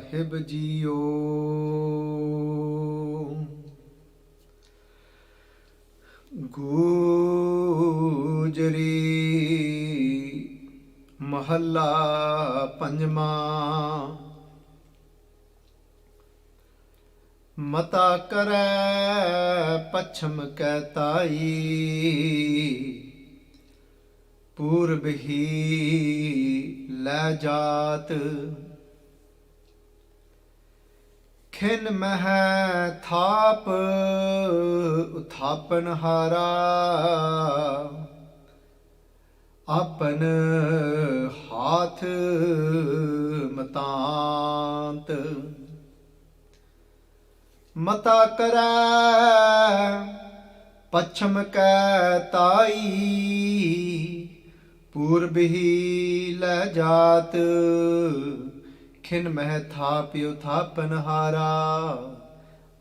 ਸਾਹਿਬ JIO. Gujri ਮਹੱਲਾ ਪੰਜਵਾਂ। ਮਤਾ ਕਰੈ ਪੱਛਮ ਕੈ ਤਾਈ, ਪੂਰਬ ਹੀ ਲੈ ਜਾਤ। ਖਿਨ ਮਹਿ ਥਾਪ ਉਥਾਪਨ ਹਾਰਾ, ਆਪਨ ਹਾਥ ਮਤਾਂਤ। ਮਤਾ ਕਰੈ ਪੱਛਮ ਕੈ ਤਾਈ, ਪੂਰਬ ਹੀ ਲੈ ਜਾਤ। ਖਿਨ ਮਹਿ ਥਾਪ ਉਥਾਪਨ ਹਾਰਾ,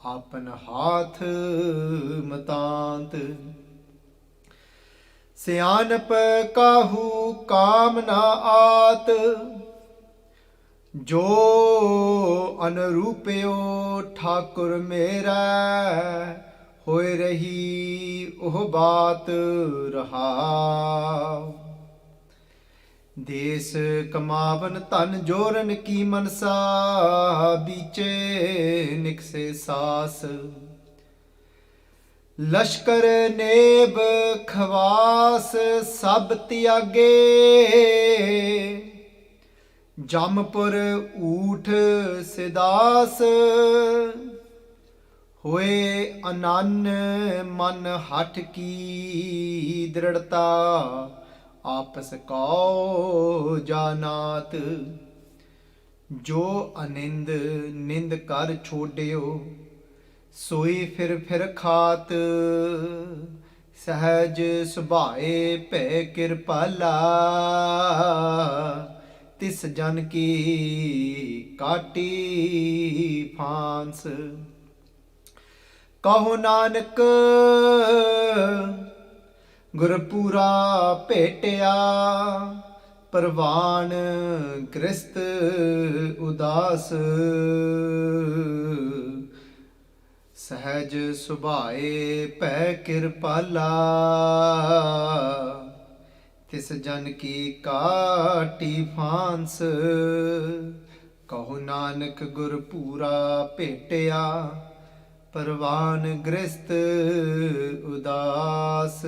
ਆਪਨ ਹਾਥ ਮਤਾਂਤ। ਸਿਆਣਪ ਕਾਹੂ ਕਾਮ ਨਾ ਆਤ, ਜੋ ਅਨਰੂਪਿਓ ਠਾਕੁਰ ਮੇਰਾ। ਹੋਏ ਰਹੀ ਉਹ ਬਾਤ ਰਹਾਉ। ਦੇਸ ਕਮਾਵਨ ਧਨ ਜੋਰਨ ਕੀ ਮਨਸਾ, ਬੀਚੇ ਨਿਕਸੇ ਸਾਸ। ਲਸ਼ਕਰ ਨੇਬ ਖਵਾਸ ਸਭ ਤਿਆਗੇ, ਜਮਪੁਰ ਊਠ ਸਿਦਾਸ। ਹੋਏ ਅਨੰਨ ਮਨ ਹਠ ਕੀ ਦ੍ਰਿੜਤਾ, ਆਪਸ ਕਉ ਜਾਨਾਤ। ਜੋ ਅਨਿੰਦ ਨਿੰਦ ਕਰ ਛੋੜਿਓ, ਸੋਈ ਫਿਰ ਫਿਰ ਖਾਤ। ਸਹਿਜ ਸੁਭਾਏ ਭੈ ਕਿਰਪਾਲਾ, ਤਿਸ ਜਨ ਕੀ ਕਾਟੀ ਫਾਂਸ। ਕਹੋ ਨਾਨਕ ਗੁਰਪੂਰਾ ਭੇਟਿਆ, ਪ੍ਰਵਾਨ ਗ੍ਰਸਤ ਉਦਾਸ। ਸਹਿਜ ਸੁਭਾਏ ਭੈ ਕਿਰਪਾਲਾ, ਤਿਸ ਜਨ ਕੀ ਕਾਟੀ ਫਾਂਸ। ਕਹੋ ਨਾਨਕ ਗੁਰਪੂਰਾ ਭੇਟਿਆ, ਪ੍ਰਵਾਨ ਗ੍ਰਸਤ ਉਦਾਸ।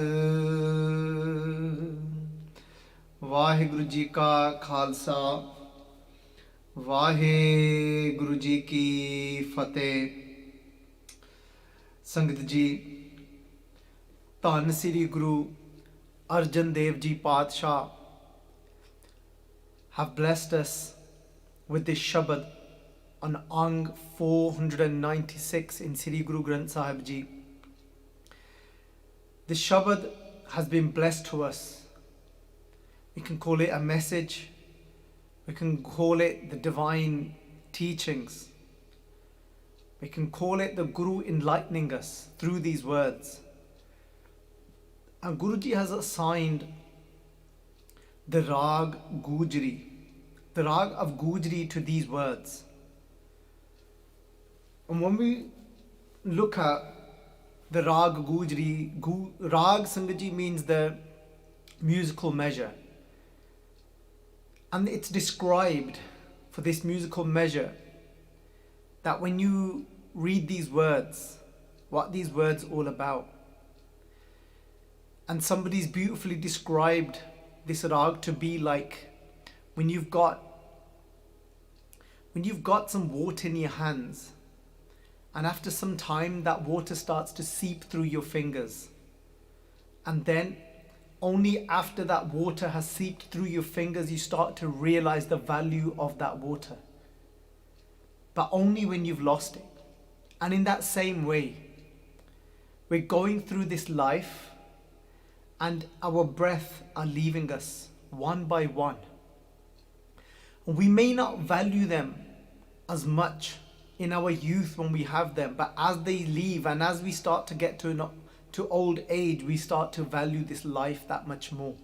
ਵਾਹਿਗੁਰੂ ਜੀ ਕਾ ਖਾਲਸਾ, ਵਾਹਿਗੁਰੂ ਜੀ ਕੀ ਫਤਿਹ। ਸੰਗਤ ਜੀ, ਧੰਨ ਸ੍ਰੀ ਗੁਰੂ Arjun Dev Ji Paatshah have blessed us with this Shabad on Ang 496 in Sri Guru Granth Sahib Ji. This Shabad has been blessed to us. We can call it a message. We can call it the divine teachings. We can call it the Guru enlightening us through these words. And Guruji has assigned the Raag Gujree, the Raag of Gujree to these words. And when we look at the Raag Gujree, Raag Sangaji means the musical measure. And it's described for this musical measure that when you read these words, what these words all about. And somebody's beautifully described this Raag to be like when you've got some water in your hands, and after some time that water starts to seep through your fingers, and then only after that water has seeped through your fingers you start to realize the value of that water, but only when you've lost it. And in that same way, we're going through this life and our breath are leaving us one by one. We may not value them as much in our youth when we have them, but as they leave and as we start to get to old age, we start to value this life that much more.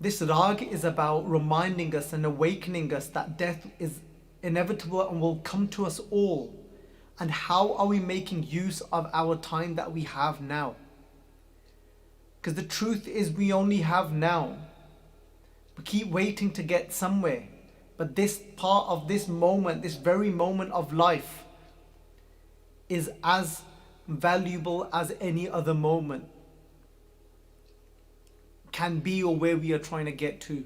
This Raag is about reminding us and awakening us that death is inevitable and will come to us all. And how are we making use of our time that we have now? Because the truth is we only have now. We keep waiting to get somewhere. But this part of this moment, this very moment of life, is as valuable as any other moment can be, or where we are trying to get to.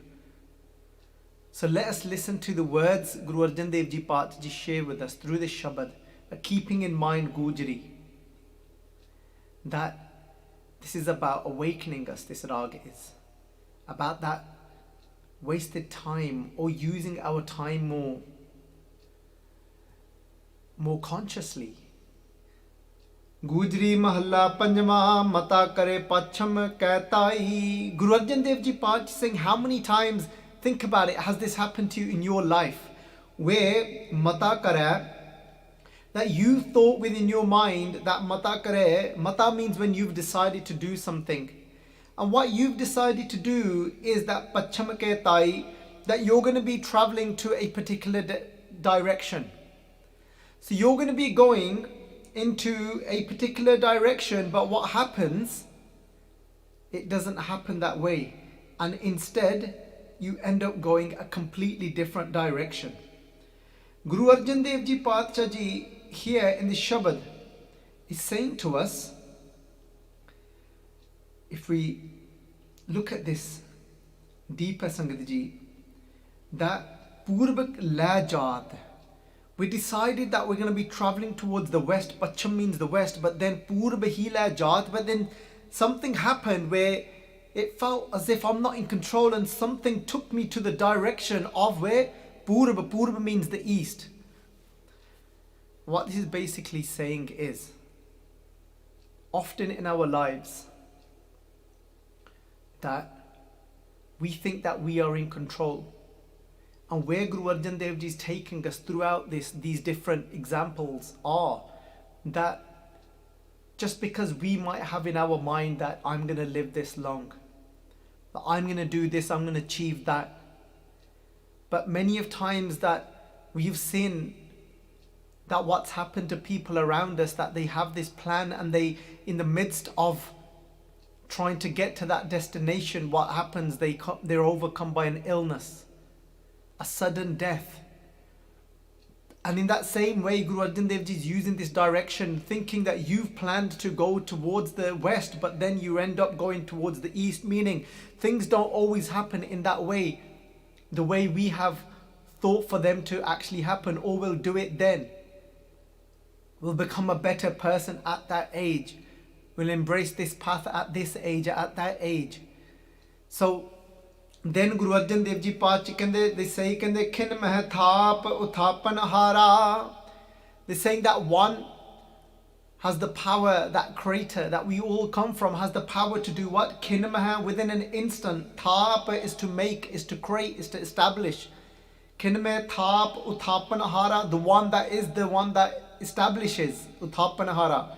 So let us listen to the words Guru Arjun Dev Ji Paat Ji share with us through this Shabad, but keeping in mind Gujree, that this is about awakening us. This Raag is about that wasted time, or using our time more consciously. Gujree Mahalla Panjama Mata Kare Pacham Kaitai. Guru Arjun Dev Ji Paat saying, how many times, think about it, has this happened to you in your life, where Mata Kare, that you thought within your mind that Mata Kare, Mata means when you've decided to do something. And what you've decided to do is that Pacham Kaitai, that you're going to be traveling to a particular direction. So you're going to be going into a particular direction, but what happens, it doesn't happen that way, and instead you end up going a completely different direction. Guru Arjun Dev Ji Paatshah Ji here in the Shabad is saying to us, if we look at this deeper, Sangat Ji, that Purvak La Jaat, we decided that we're going to be traveling towards the west. Pacham means the west, but then Purva hi la jaat, but then something happened where it felt as if I'm not in control, and something took me to the direction of where Purva. Purva means the east. What this is basically saying is, often in our lives, that we think that we are in control. And where Guru Arjan Dev Ji is taking us throughout these different examples are that just because we might have in our mind that I'm going to live this long, that I'm going to do this, I'm going to achieve that. But many of times that we've seen that what's happened to people around us, that they have this plan, and they, in the midst of trying to get to that destination, what happens, they're overcome by an illness, a sudden death. And in that same way, Guru Arjan Dev Ji is using this direction, thinking that you've planned to go towards the west, but then you end up going towards the east, meaning things don't always happen in that way, the way we have thought for them to actually happen, or we'll do it then. We'll become a better person at that age. We'll embrace this path at this age, at that age. So then Guru Arjan Dev Ji Paat they say, Khin meh thap uthapan hara. They're saying that one has the power, that creator that we all come from has the power to do what? Khin meh, within an instant. Thap is to make, is to create, is to establish. Khin meh thap uthapan hara, the one that is the one that establishes. Uthapan hara.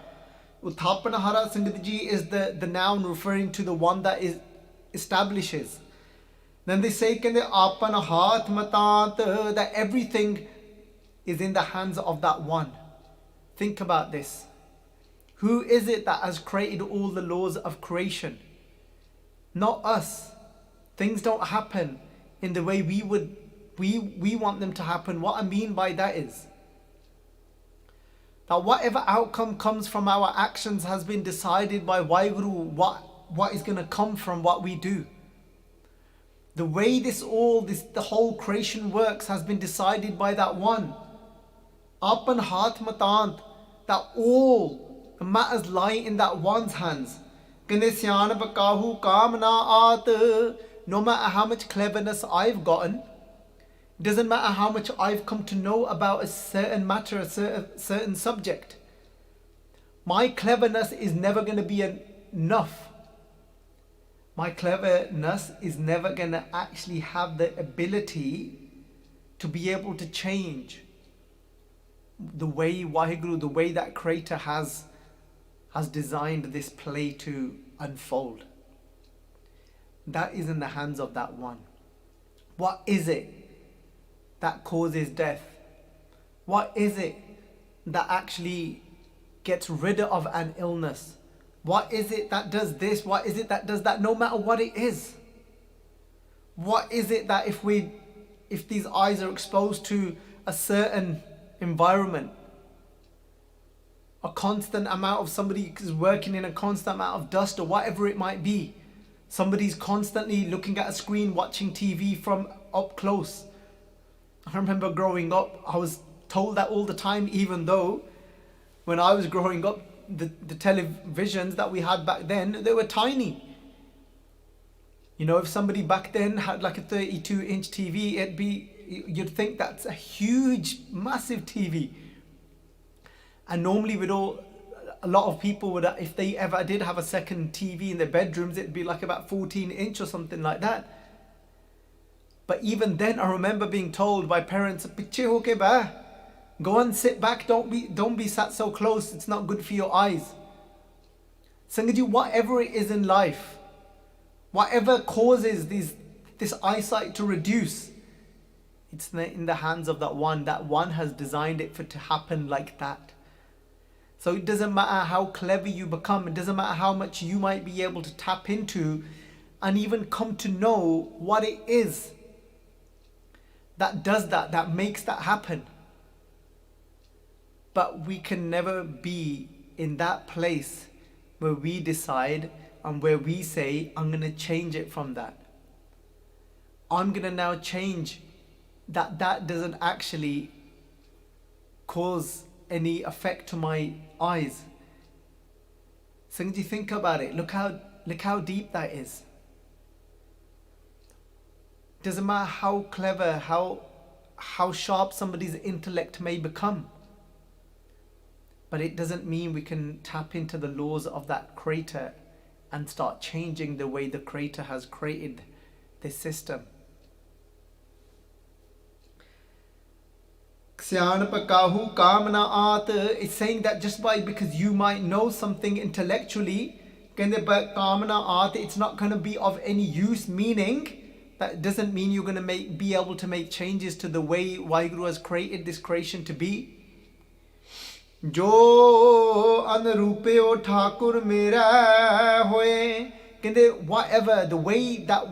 Uthapan hara, Sangat Ji, is the noun referring to the one that establishes. Then they say, Apan Hath Matant, that everything is in the hands of that one. Think about this. Who is it that has created all the laws of creation? Not us. Things don't happen in the way we want them to happen. What I mean by that is that whatever outcome comes from our actions has been decided by Vaheguru, what is going to come from what we do. The way the whole creation works has been decided by that one. Apan Hath Matant, that all the matters lie in that one's hands. No matter how much cleverness I've gotten, it doesn't matter how much I've come to know about a certain matter, a certain subject. My cleverness is never going to be enough. My cleverness is never going to actually have the ability to be able to change the way Vaheguru, the way that Creator has designed this play to unfold. that is in the hands of that one. What is it that causes death? What is it that actually gets rid of an illness? What is it that does this? What is it that does that? No matter what it is. What is it that if these eyes are exposed to a certain environment, a constant amount of somebody is working in a constant amount of dust or whatever it might be, somebody's constantly looking at a screen, watching TV from up close. I remember growing up, I was told that all the time, even though when I was growing up, the televisions that we had back then, they were tiny. You know, if somebody back then had like a 32-inch TV, you'd think that's a huge, massive TV. And normally a lot of people would, if they ever did have a second TV in their bedrooms, it'd be like about 14-inch or something like that. But even then, I remember being told by parents, "Piche hoke ba, go and sit back, don't be sat so close, it's not good for your eyes." Sangaji, whatever it is in life, whatever causes this eyesight to reduce, it's in the hands of that one. That one has designed it for it to happen like that. So it doesn't matter how clever you become, it doesn't matter how much you might be able to tap into and even come to know what it is that does that makes that happen. But we can never be in that place where we decide and where we say, I'm going to change it from that. I'm going to now change that doesn't actually cause any effect to my eyes. Sangji, think about it. Look how deep that is. Doesn't matter how clever, how sharp somebody's intellect may become. But it doesn't mean we can tap into the laws of that creator and start changing the way the creator has created this system. It's saying that just because you might know something intellectually, it's not going to be of any use, meaning that doesn't mean you're going to be able to make changes to the way Vaheguru has created this creation to be. Jo anrupeo Thakur mera hoye. Whatever, the way that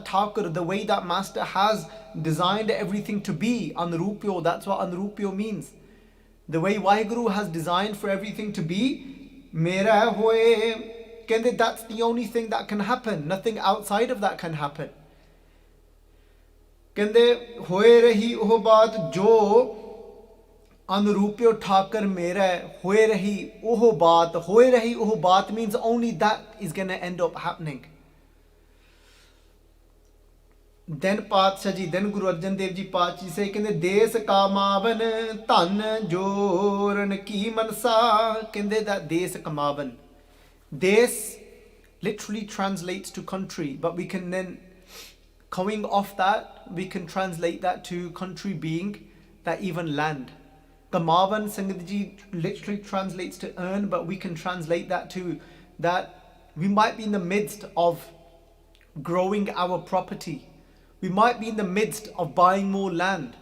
Thakur, the way that Master has designed everything to be, anrupyo, that's what anrupyo means. The way Vaheguru has designed for everything to be, mera hoye. That's the only thing that can happen. Nothing outside of that can happen. Hoye rahi oh baat jo anrupyo Thakur mera hoye rahi oh baat. Hoye rahi oh baat means only that is going to end up happening. Then Paatshah Ji, then Guru Arjun Dev Ji Paatshah say, Des kamavan tan joran ki mansa. That Des kamavan. Des literally translates to country, but we can then, coming off that, we can translate that to country being that even land. Kamavan, Sangatji literally translates to earn, but we can translate that to that we might be in the midst of growing our property. We might be in the midst of buying more land.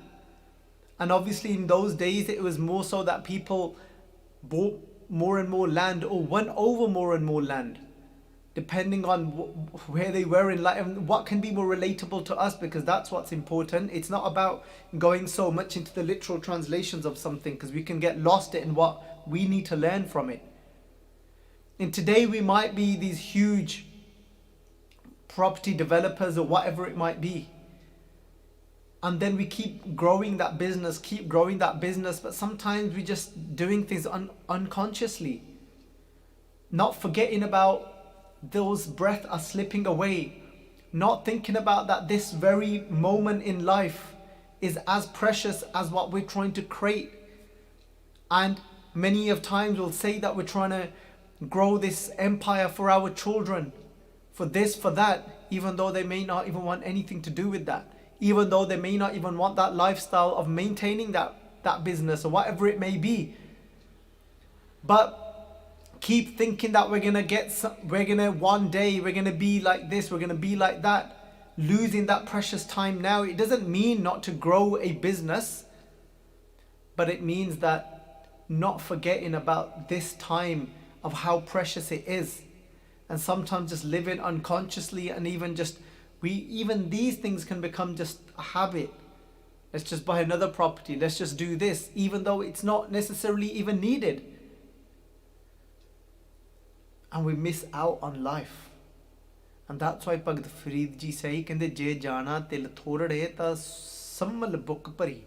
And obviously in those days it was more so that people bought more and more land or went over more and more land, depending on where they were in life and what can be more relatable to us, because that's what's important. It's not about going so much into the literal translations of something, because we can get lost in what we need to learn from it. And today we might be these huge property developers or whatever it might be. And then we keep growing that business, but sometimes we're just doing things unconsciously. Not forgetting about those breaths are slipping away. Not thinking about that this very moment in life is as precious as what we're trying to create. And many of times we'll say that we're trying to grow this empire for our children, for this, for that, even though they may not even want anything to do with that. Even though they may not even want that lifestyle of maintaining that business or whatever it may be. But keep thinking that one day we're gonna be like this, we're gonna be like that, losing that precious time now. It doesn't mean not to grow a business, but it means that not forgetting about this time of how precious it is, and sometimes just living unconsciously, and even these things can become just a habit. Let's just buy another property, let's just do this, even though it's not necessarily even needed. And we miss out on life. And that's why Bhagat Farid ji say, kende je jana til thorade ta sammal book pari.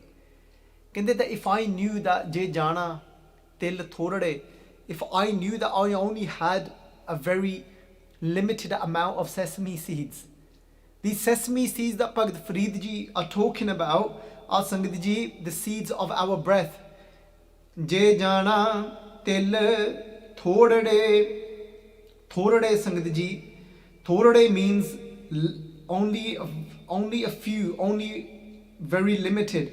Kende that if I knew that je jana til thorade, if I knew that I only had a very limited amount of sesame seeds. These sesame seeds that Bhagat Farid ji are talking about are, Sangat ji, the seeds of our breath. Je jana til thorade. Thorade, Sangat ji. Thorade means only a few, only very limited.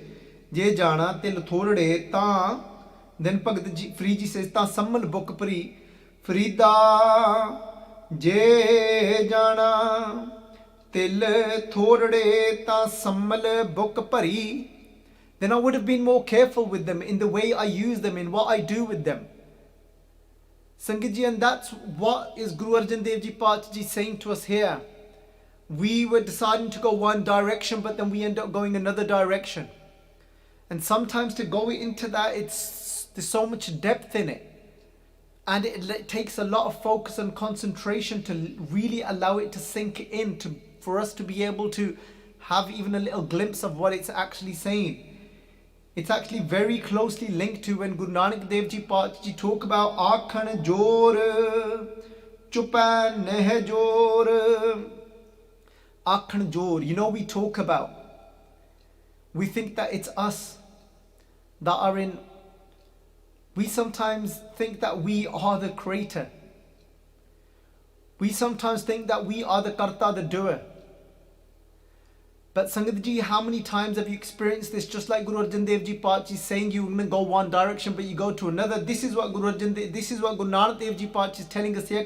Je jana til thorade ta. Then Bhagat Farid ji says, ta sammal book pari. Farida je jana til thorade ta sammal book pari. Then I would have been more careful with them in the way I use them, in what I do with them. Sangat ji, and that's what is Guru Arjun Dev Ji Pacha Ji saying to us here. We were deciding to go one direction, but then we end up going another direction. And sometimes to go into that, there's so much depth in it. And it takes a lot of focus and concentration to really allow it to sink in, for us to be able to have even a little glimpse of what it's actually saying. It's actually very closely linked to when Guru Nanak Dev Ji Pacha Ji talk about Akhan Jor, Chupan Neh Jor. Akhan Jor, we talk about. We think that it's us that are in. We sometimes think that we are the creator. We sometimes think that we are the karta, the doer. But Sangat ji, how many times have you experienced this? Just like Guru Arjan Dev Ji Pacha Ji is saying, you're going to go one direction, but you go to another. This is what Guru Nanak Dev Ji Pacha Ji is telling us here.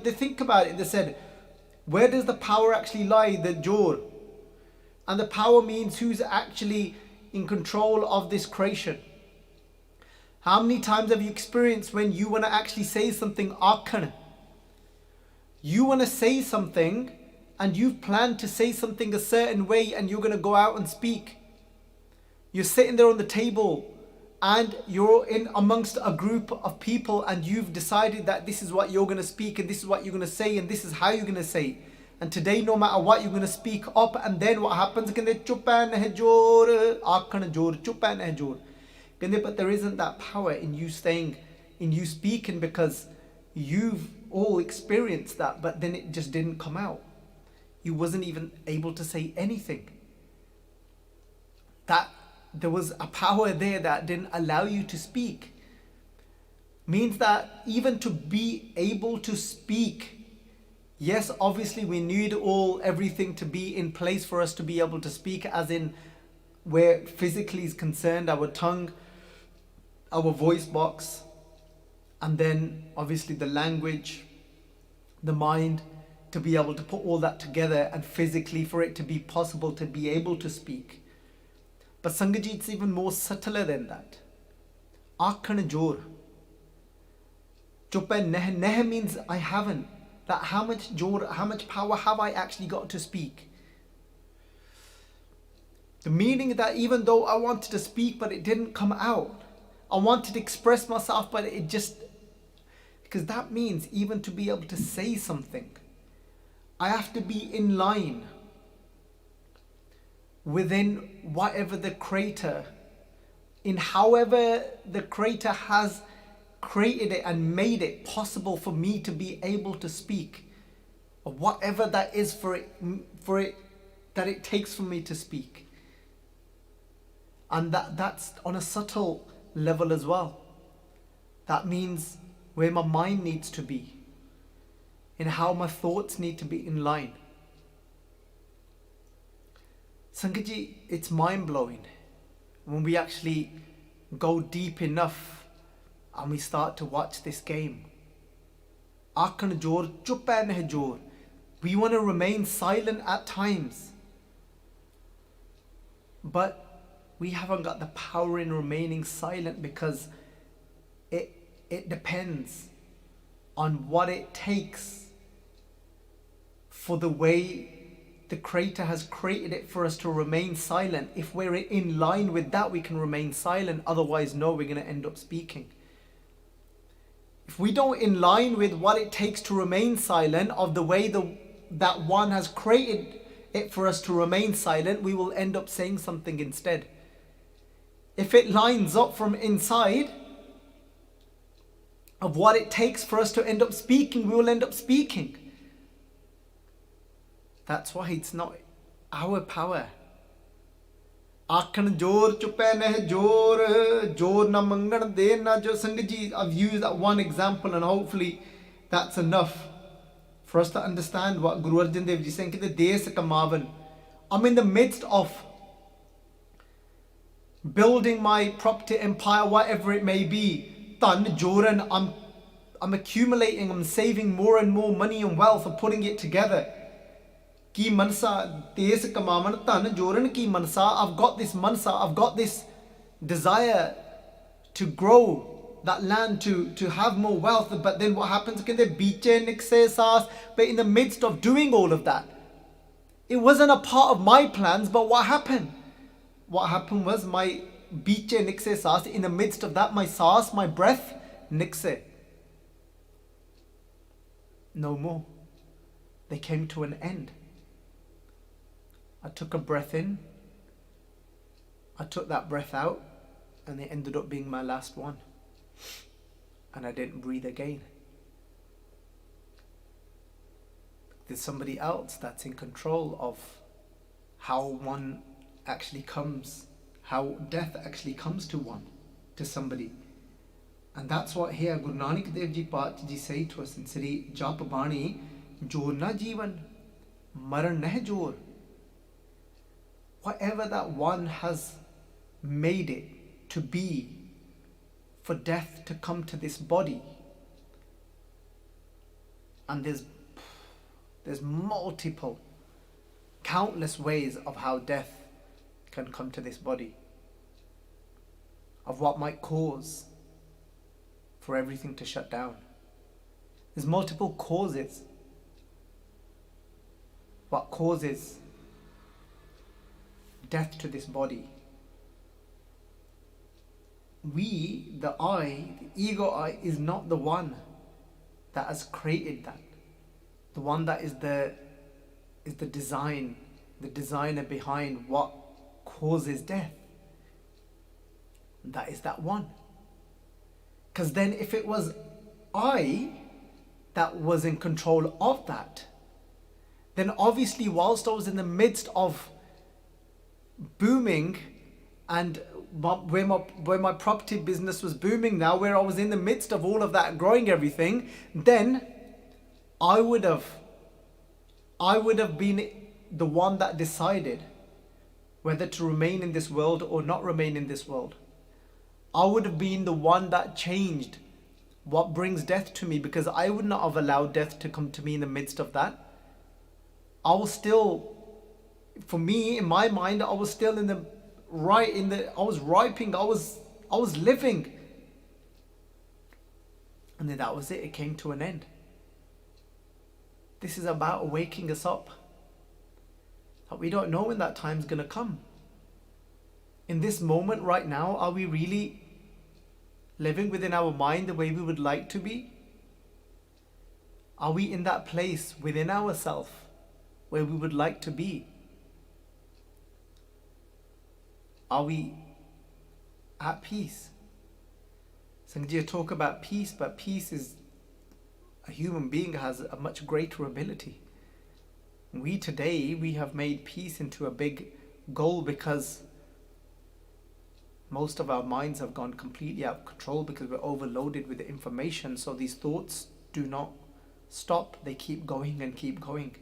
They think about it. They said, where does the power actually lie? The jor. And the power means who's actually in control of this creation. How many times have you experienced when you want to actually say something, akhan? You want to say something and you've planned to say something a certain way, and you're going to go out and speak. You're sitting there on the table and you're in amongst a group of people, and you've decided that this is what you're going to speak, and this is what you're going to say, and this is how you're going to say. And today, no matter what, you're going to speak up, and then what happens? But there isn't that power in you staying, in you speaking, because you've all experienced that, but then it just didn't come out. You wasn't even able to say anything. That there was a power there that didn't allow you to speak. Means that even to be able to speak, yes, obviously we need everything to be in place for us to be able to speak, as in where physically is concerned, our tongue, our voice box, and then obviously the language, the mind, to be able to put all that together, and physically for it to be possible to be able to speak. But Sangat ji, it's even more subtler than that. Akhan jor. Chupan neh means I haven't. That how much power have I actually got to speak? The meaning that even though I wanted to speak, but it didn't come out. I wanted to express myself, but it just, because that means even to be able to say something, I have to be in line within whatever the creator, in however the creator has created it and made it possible for me to be able to speak, or whatever that is for it that it takes for me to speak. And that's on a subtle level as well. That means where my mind needs to be, in how my thoughts need to be in line. Sangat ji, it's mind-blowing when we actually go deep enough and we start to watch this game. Akan jor, chup hai neh jor. We want to remain silent at times. But we haven't got the power in remaining silent, because it depends on what it takes for the way the Creator has created it for us to remain silent. If we're in line with that, we can remain silent. Otherwise, no, we're going to end up speaking. If we don't in line with what it takes to remain silent, of the way that one has created it for us to remain silent, we will end up saying something instead. If it lines up from inside of what it takes for us to end up speaking, we will end up speaking. That's why it's not our power. Aakhan jor chupe neh jor na mangan de na jo. Sangat ji, I've used that one example, and hopefully that's enough for us to understand what Guru Arjun Dev Ji saying. That des kamavan. I'm in the midst of building my property empire, whatever it may be. Tan joran, I'm accumulating, I'm saving more and more money and wealth, and putting it together. Ki mansa des kamavan tan joran ki mansa. I've got this mansa, I've got this desire to grow that land, to have more wealth. But then what happens? But in the midst of doing all of that, it wasn't a part of my plans. But what happened? What happened was my biche nikse saas. In the midst of that, my saas, my breath, nikse. No more. They came to an end. I took a breath in, I took that breath out, and they ended up being my last one. And I didn't breathe again. There's somebody else that's in control of how one actually comes, how death actually comes to one, to somebody. And that's what here Guru Nanak Dev Ji Paat Ji say to us in Sri Jap Bani, Jor na Jeevan, Maran neh jor. Whatever that one has made it to be, for death to come to this body. And there's multiple, countless ways of how death can come to this body, of what might cause for everything to shut down. There's multiple causes. What causes death to this body? We, the I, the ego I, is not the one that has created that. The one that is the design, the designer behind what causes death. That is that one. Because then if it was I that was in control of that, then obviously whilst I was in the midst of booming, and where my property business was booming now, where I was in the midst of all of that, growing everything, then I would have been the one that decided whether to remain in this world or not remain in this world. I would have been the one that changed what brings death to me, because I would not have allowed death to come to me in the midst of that. I was still, for me, in my mind, I was still I was ripening, I was living. And then that was it. It came to an end. This is about waking us up. That we don't know when that time's going to come. In this moment right now, are we really living within our mind the way we would like to be? Are we in that place within ourselves where we would like to be? Are we at peace? Sanjay talk about peace, but peace is, a human being has a much greater ability. We today, we have made peace into a big goal because most of our minds have gone completely out of control because we're overloaded with the information. So these thoughts do not stop. They keep going and keep going.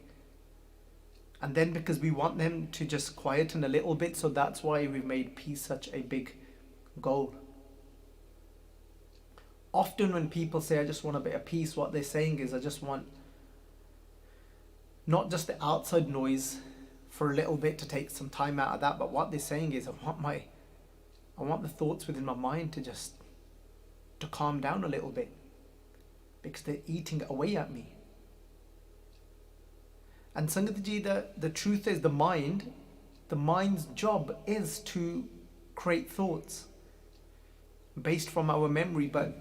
And then because we want them to just quieten a little bit, so that's why we've made peace such a big goal. often when people say, I just want a bit of peace, what they're saying is, I just want not just the outside noise for a little bit to take some time out of that, but what they're saying is, I want the thoughts within my mind to calm down a little bit, because they're eating away at me. And Sangat Ji, the truth is, the mind's job is to create thoughts based from our memory, but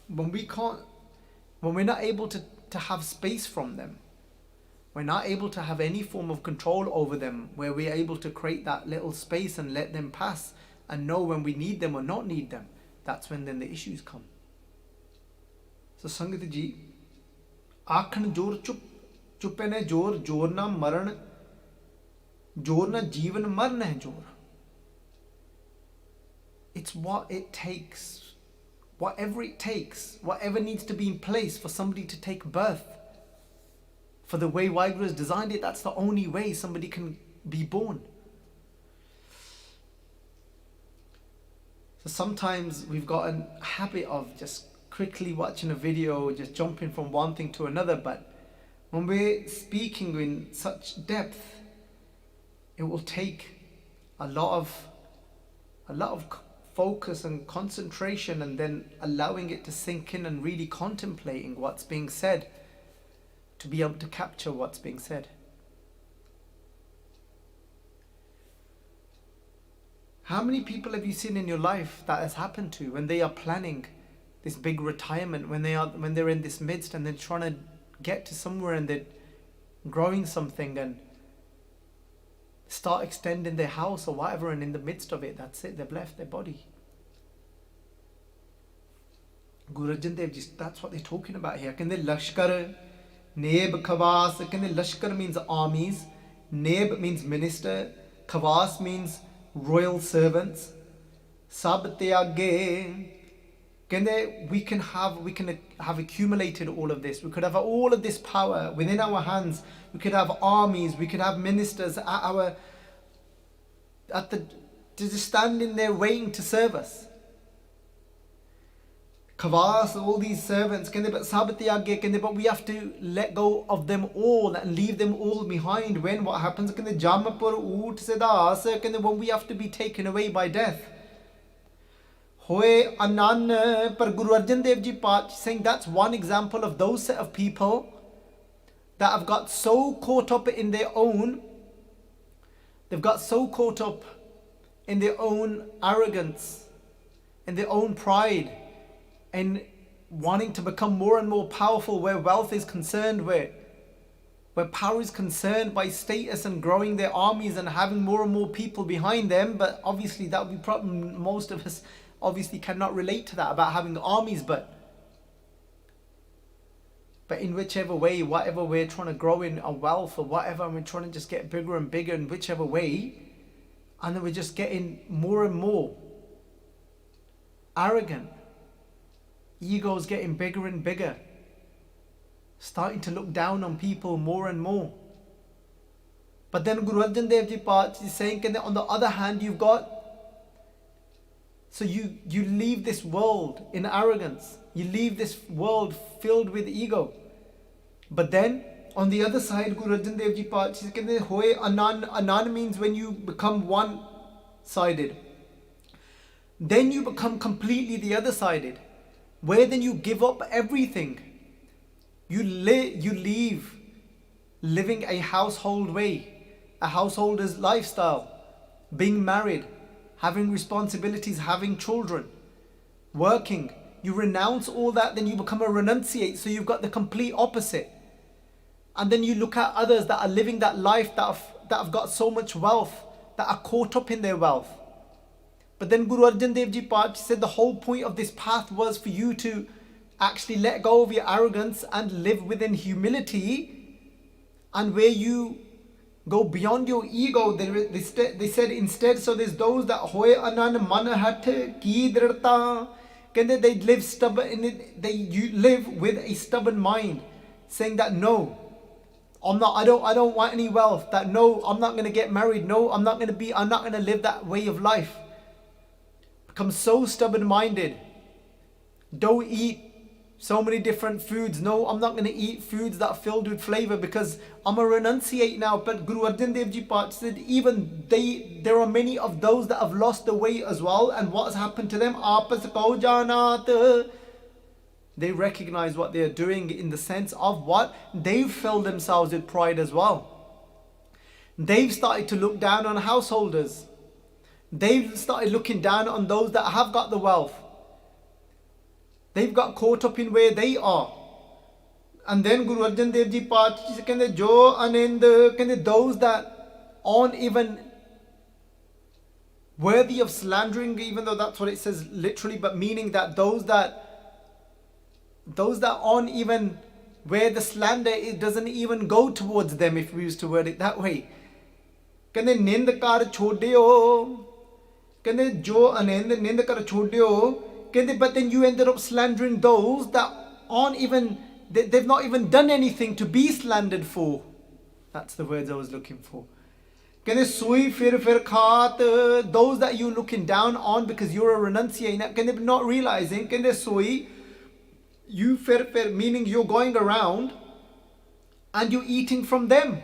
when we're not able to have space from them, we're not able to have any form of control over them, where we're able to create that little space and let them pass and know when we need them or not need them, that's when then the issues come. So Sangat Ji, आखन जोर चुप, चुपे ने जोर, जोर ना मरण, जोर ना जीवन, मरण है जोर. It's what it takes, whatever needs to be in place for somebody to take birth. For the way Vaheguru has designed it, that's the only way somebody can be born. So sometimes we've got a habit of just quickly watching a video, just jumping from one thing to another, but when we're speaking in such depth, it will take a lot of focus and concentration, and then allowing it to sink in and really contemplating what's being said to be able to capture what's being said. How many people have you seen in your life that has happened to when they are planning this big retirement, when they're in this midst and they're trying to get to somewhere and they're growing something and start extending their house or whatever, and in the midst of it, that's it, they've left their body. Arjun Dev Ji, that's what they're talking about here. Kende Lashkar, Neb, Khawas. Kende Lashkar means armies, Neb means minister, Khawas means royal servants. Sab Tyage. Kende we can have accumulated all of this. We could have all of this power within our hands. We could have armies. We could have ministers just standing there waiting to serve us. Khawas, all these servants. But we have to let go of them all and leave them all behind. When what happens? When we have to be taken away by death. Hoye anan, par Guru Arjun Dev Ji saying that's one example of those set of people that have got so caught up in their own, they've got so caught up in their own arrogance, in their own pride, and wanting to become more and more powerful where wealth is concerned, where power is concerned, by status and growing their armies and having more and more people behind them. But obviously that would be problem. Most of us obviously cannot relate to that about having armies, but in whichever way, whatever we're trying to grow in our wealth or whatever, and we're trying to just get bigger and bigger in whichever way, and then we're just getting more and more arrogant. Ego's getting bigger and bigger, starting to look down on people more and more. But then Guru Arjun Dev Ji is saying that on the other hand, you've got, so you leave this world in arrogance. You leave this world filled with ego. But then on the other side, Guru Arjun Dev Ji hoye anan means when you become one-sided. Then you become completely the other-sided, where then you give up everything. You leave living a household way, a householder's lifestyle, being married, having responsibilities, having children, working. You renounce all that, then you become a renunciate. So you've got the complete opposite. And then you look at others that are living that life, that have got so much wealth, that are caught up in their wealth. But then Guru Arjun Dev Ji said the whole point of this path was for you to actually let go of your arrogance and live within humility, and where you go beyond your ego. They said instead, so there's those that hoye anan man hat ki drirta, they live stubborn, you live with a stubborn mind, saying that no, I don't want any wealth, that no, I'm not going to get married, no, I'm not going to live that way of life. Become so stubborn minded, Don't eat so many different foods. No, I'm not going to eat foods that are filled with flavor because I'm a renunciate now. But Guru Arjun Dev Ji said even there are many of those that have lost the way as well. And what has happened to them? Aapas ko janat. They recognize what they are doing in the sense of what? They've filled themselves with pride as well. They've started to look down on householders. They've started looking down on those that have got the wealth. They've got caught up in where they are. And then Guru Arjan Dev Ji said, Jo Anand, those that aren't even worthy of slandering, even though that's what it says literally, but meaning that those that aren't even where the slander, it doesn't even go towards them, if we used to word it that way. Kande nind kar chhodeo. Kande jo anand nind kar chhodeo. Kande but then you ended up slandering those that aren't even, they've not even done anything to be slandered for. That's the words I was looking for. Kande sui fir khat, those that you're looking down on because you're a renunciate. Kande not realizing, kande sui, you fir, meaning you're going around and you're eating from them.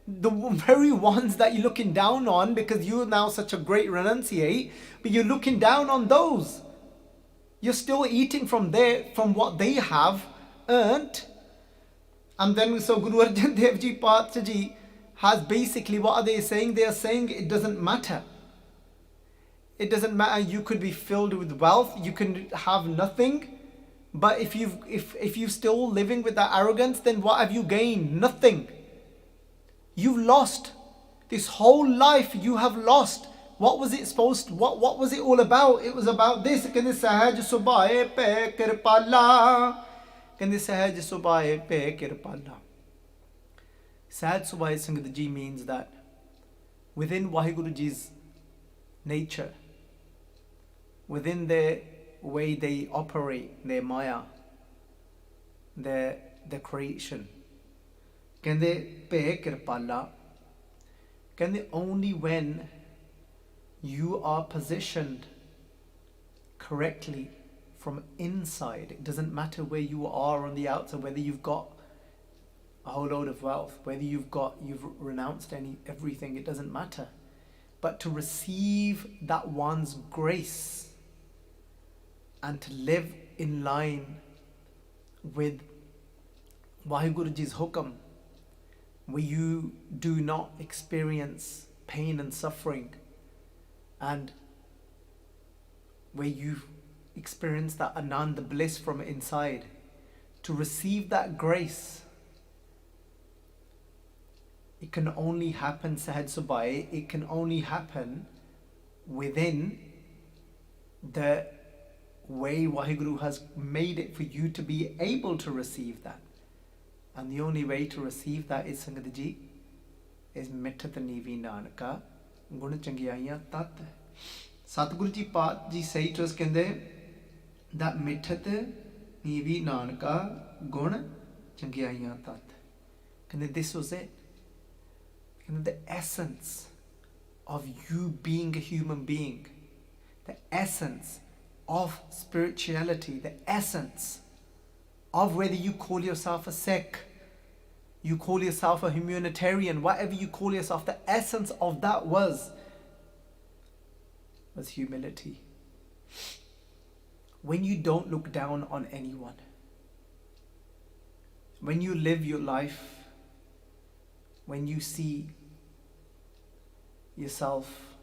The very ones that you're looking down on because you're now such a great renunciate, but you're looking down on those. You're still eating from what they have earned. And then so Guru Arjan Dev Ji has basically, what are they saying? They are saying it doesn't matter. It doesn't matter. You could be filled with wealth. You can have nothing. But if you're still living with that arrogance, then what have you gained? Nothing. You've lost. This whole life you have lost. What was it supposed to, what was it all about? It was about this. Kende sahaj subaye pe kirpala. Kende sahaj subaye pe kirpala. Sahaj subaye Sangat Ji means that within Vaheguru Ji's nature, within their way they operate, their maya, their creation, Kende pe kirpala. Kende only when you are positioned correctly from inside. It doesn't matter where you are on the outside, whether you've got a whole load of wealth, whether you've renounced everything, it doesn't matter. But to receive that one's grace and to live in line with Vaheguru Ji's hukam, where you do not experience pain and suffering, and where you experience that anand, the bliss from inside, to receive that grace, it can only happen, Sahaj Subai, it can only happen within the way Vaheguru has made it for you to be able to receive that. And the only way to receive that is Sangat Ji, is Mithat Nivi Nanaka Gun Changiya Tat. Satguru Ji Paat Ji say to us kende that Mithat Nivi Nanaka Gun Changiya Tat. Kende this was it. Kende the essence of you being a human being, the essence of spirituality, the essence of whether you call yourself a Sikh, you call yourself a humanitarian, whatever you call yourself, the essence of that was humility. When you don't look down on anyone, when you live your life, when you see yourself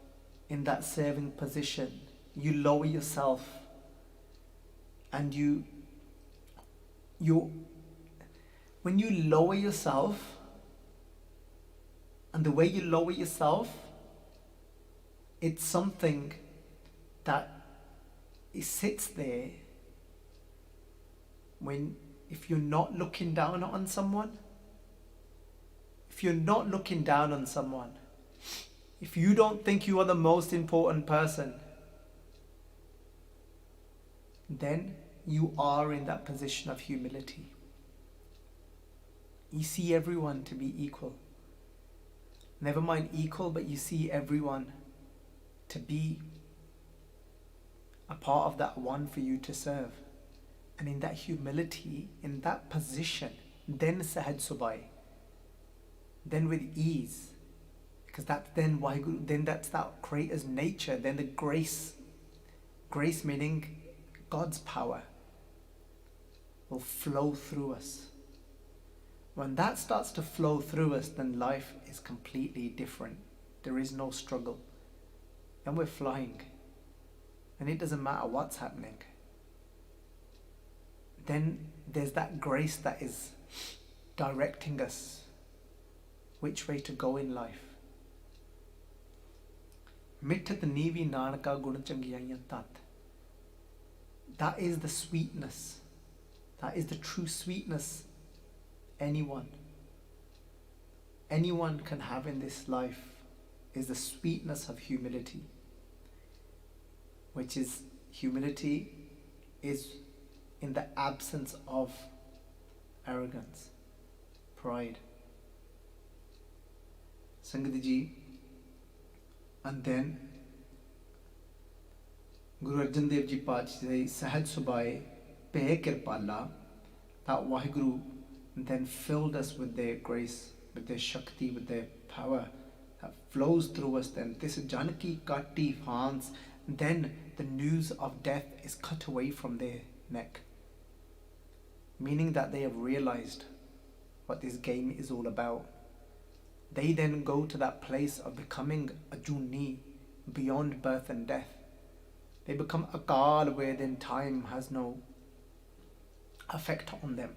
in that serving position, you lower yourself, and when you lower yourself, and the way you lower yourself, it's something that it sits there if you're not looking down on someone, if you don't think you are the most important person, then you are in that position of humility. You see everyone to be equal. Never mind equal, but you see everyone to be a part of that one for you to serve. And in that humility, in that position, then Sahaj Subai, then with ease, because that's then Vaheguru, then that's that Creator's nature, then the grace meaning God's power, will flow through us. When that starts to flow through us, then life is completely different. There is no struggle. Then we're flying. And it doesn't matter what's happening. Then there's that grace that is directing us which way to go in life. Mittat nivi nanaka gun changiyan tat. That is the sweetness. That is the true sweetness anyone can have in this life, is the sweetness of humility, which is humility is in the absence of arrogance, pride. Sangat Ji, and then Guru Arjun Dev Ji say Sahaj Subai Pe Kirpala, that Vaheguru then filled us with their grace, with their Shakti, with their power that flows through us. Then this Janaki Katti Hans, then the news of death is cut away from their neck, meaning that they have realized what this game is all about. They then go to that place of becoming a Juni, beyond birth and death. They become a Kal, where then time has no effect on them.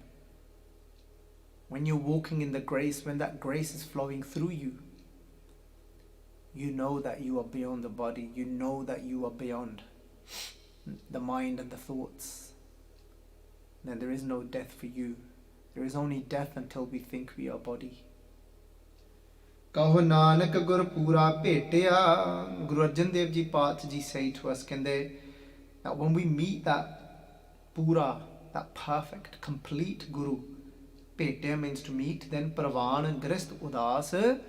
When you're walking in the grace, when that grace is flowing through you, you know that you are beyond the body. You know that you are beyond the mind and the thoughts. Then there is no death for you. There is only death until we think we are body. Kaho Nanak Gur Pura Petya. Guru Arjan Dev Ji Path Ji say to us, that when we meet that Pura, that perfect, complete Guru, Petya means to meet, then Pravan Grist Udas,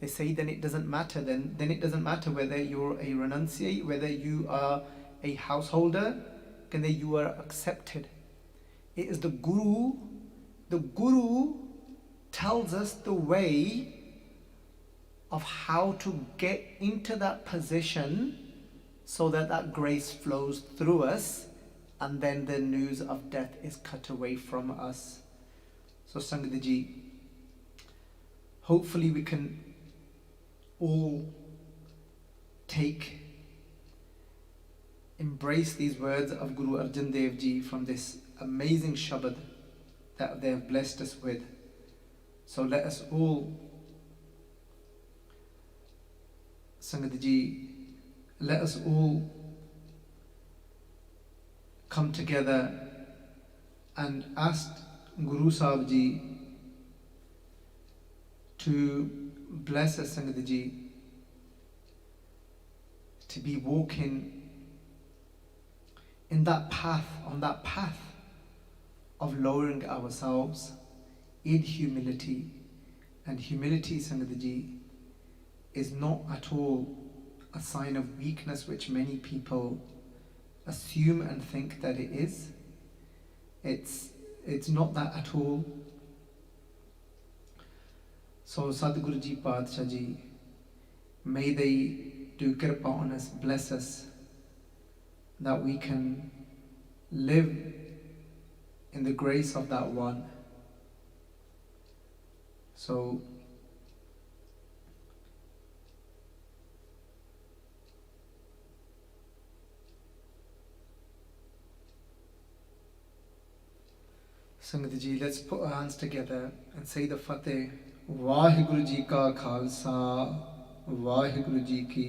they say then it doesn't matter, then it doesn't matter whether you're a renunciate, whether you are a householder, you are accepted. It is the Guru tells us the way of how to get into that position so that that grace flows through us, and then the news of death is cut away from us. So Sangat Ji, hopefully we can all embrace these words of Guru Arjan Dev Ji from this amazing Shabad that they have blessed us with. So let us all, Sangat Ji, let us all come together and ask Guru Sahib Ji to bless us, Sangat Ji, to be walking in that path, on that path of lowering ourselves in humility. And humility, Sangat Ji, is not at all a sign of weakness, which many people assume and think that it is. It's not that at all. So Sadhguru Ji Padshah Ji, may they do kirpa on us, bless us, that we can live in the grace of that one. So Sangat Ji, let's put our hands together and say the Fateh. Vaheguru Ji Ka Khalsa, Vaheguru Ji Ki